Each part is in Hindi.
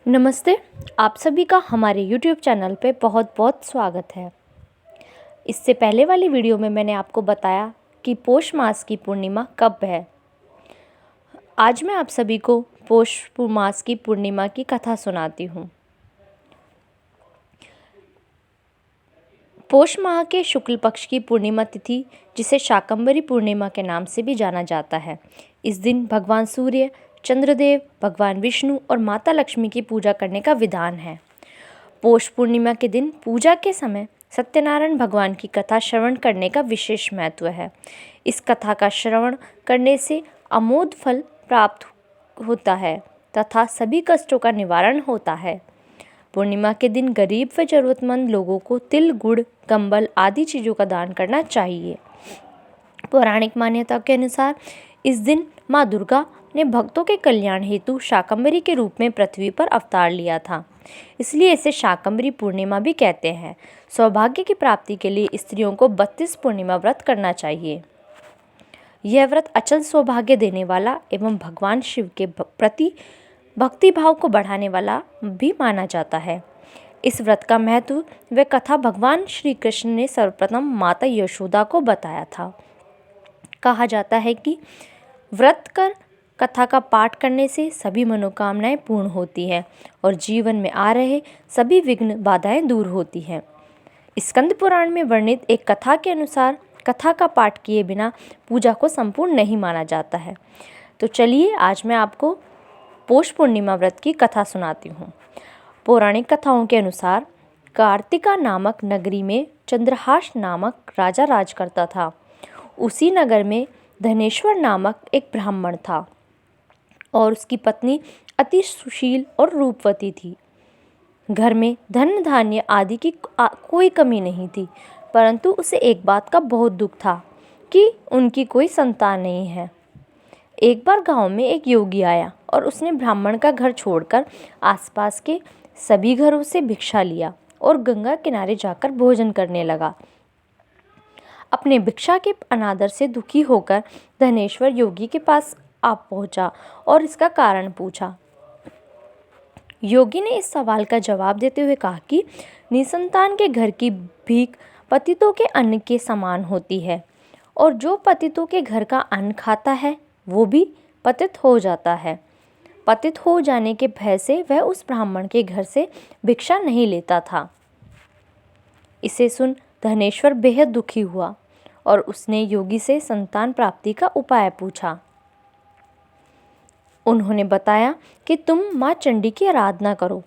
नमस्ते। आप सभी का हमारे YouTube चैनल पे बहुत बहुत स्वागत है। इससे पहले वाली वीडियो में मैंने आपको बताया कि पौष मास की पूर्णिमा कब है। आज मैं आप सभी को पौष मास की पूर्णिमा की कथा सुनाती हूँ। पौष माह के शुक्ल पक्ष की पूर्णिमा तिथि, जिसे शाकंभरी पूर्णिमा के नाम से भी जाना जाता है, इस दिन भगवान सूर्य, चंद्रदेव, भगवान विष्णु और माता लक्ष्मी की पूजा करने का विधान है। पौष पूर्णिमा के दिन पूजा के समय सत्यनारायण भगवान की कथा श्रवण करने का विशेष महत्व है। इस कथा का श्रवण करने से अमोघ फल प्राप्त होता है तथा सभी कष्टों का निवारण होता है। पूर्णिमा के दिन गरीब व जरूरतमंद लोगों को तिल, गुड़, कंबल आदि चीज़ों का दान करना चाहिए। पौराणिक मान्यता के अनुसार इस दिन माँ दुर्गा ने भक्तों के कल्याण हेतु शाकंभरी के रूप में पृथ्वी पर अवतार लिया था, इसलिए इसे शाकंभरी पूर्णिमा भी कहते हैं। सौभाग्य की प्राप्ति के लिए स्त्रियों को 32 पूर्णिमा व्रत करना चाहिए। यह व्रत अचल सौभाग्य देने वाला एवं भगवान शिव के प्रति भक्ति भाव को बढ़ाने वाला भी माना जाता है। इस व्रत का महत्व व कथा भगवान श्री कृष्ण ने सर्वप्रथम माता यशोदा को बताया था। कहा जाता है कि व्रत कर कथा का पाठ करने से सभी मनोकामनाएं पूर्ण होती हैं और जीवन में आ रहे सभी विघ्न बाधाएं दूर होती हैं। स्कंद पुराण में वर्णित एक कथा के अनुसार कथा का पाठ किए बिना पूजा को संपूर्ण नहीं माना जाता है। तो चलिए आज मैं आपको पौष पूर्णिमा व्रत की कथा सुनाती हूँ। पौराणिक कथाओं के अनुसार कार्तिका नामक नगरी में चंद्रहास नामक राजा राज करता था। उसी नगर में धनेश्वर नामक एक ब्राह्मण था और उसकी पत्नी अति सुशील और रूपवती थी। घर में धन धान्य आदि की कोई कमी नहीं थी, परंतु उसे एक बात का बहुत दुख था कि उनकी कोई संतान नहीं है। एक बार गांव में एक योगी आया और उसने ब्राह्मण का घर छोड़कर आसपास के सभी घरों से भिक्षा लिया और गंगा किनारे जाकर भोजन करने लगा। अपने भिक्षा के अनादर से दुखी होकर धनेश्वर योगी के पास आ पहुंचा और इसका कारण पूछा। योगी ने इस सवाल का जवाब देते हुए कहा कि निसंतान के घर की भीख पतितों के अन्न के समान होती है और जो पतितों के घर का अन्न खाता है वो भी पतित हो जाता है। पतित हो जाने के भय से वह उस ब्राह्मण के घर से भिक्षा नहीं लेता था। इसे सुन धनेश्वर बेहद दुखी हुआ और उसने योगी से संतान प्राप्ति का उपाय पूछा। उन्होंने बताया कि तुम माँ चंडी की आराधना करो।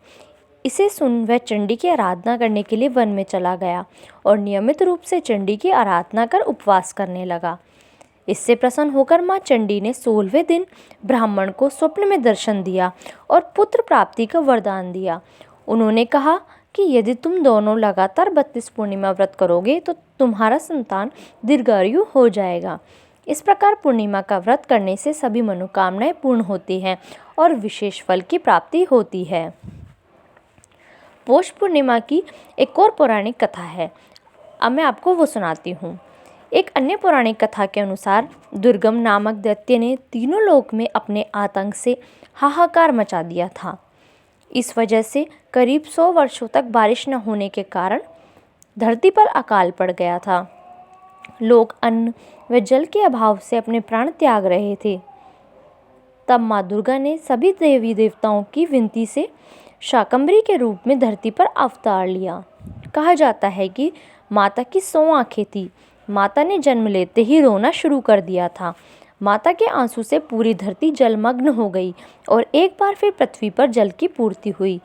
इसे सुन वह चंडी की आराधना करने के लिए वन में चला गया और नियमित रूप से चंडी की आराधना कर उपवास करने लगा। इससे प्रसन्न होकर माँ चंडी ने 16वें दिन ब्राह्मण को स्वप्न में दर्शन दिया और पुत्र प्राप्ति का वरदान दिया। उन्होंने कहा कि यदि तुम दोनों लगातार 32 पूर्णिमा व्रत करोगे तो तुम्हारा संतान दीर्घायु हो जाएगा। इस प्रकार पूर्णिमा का व्रत करने से सभी मनोकामनाएं पूर्ण होती हैं और विशेष फल की प्राप्ति होती है। पौष पूर्णिमा की एक और पौराणिक कथा है, अब मैं आपको वो सुनाती हूँ। एक अन्य पौराणिक कथा के अनुसार दुर्गम नामक दैत्य ने तीनों लोक में अपने आतंक से हाहाकार मचा दिया था। इस वजह से करीब 100 वर्षों तक बारिश न होने के कारण धरती पर अकाल पड़ गया था। लोग अन्न व जल के अभाव से अपने प्राण त्याग रहे थे। तब माँ दुर्गा ने सभी देवी देवताओं की विनती से शाकंभरी के रूप में धरती पर अवतार लिया। कहा जाता है कि माता की 100 आँखें थी। माता ने जन्म लेते ही रोना शुरू कर दिया था। माता के आंसू से पूरी धरती जलमग्न हो गई और एक बार फिर पृथ्वी पर जल की पूर्ति हुई।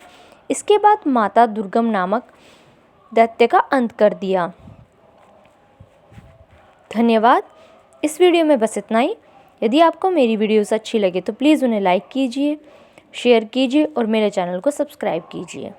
इसके बाद माता दुर्गम नामक दैत्य का अंत कर दिया। धन्यवाद। इस वीडियो में बस इतना ही। यदि आपको मेरी वीडियोस अच्छी लगे तो प्लीज़ उन्हें लाइक कीजिए, शेयर कीजिए और मेरे चैनल को सब्सक्राइब कीजिए।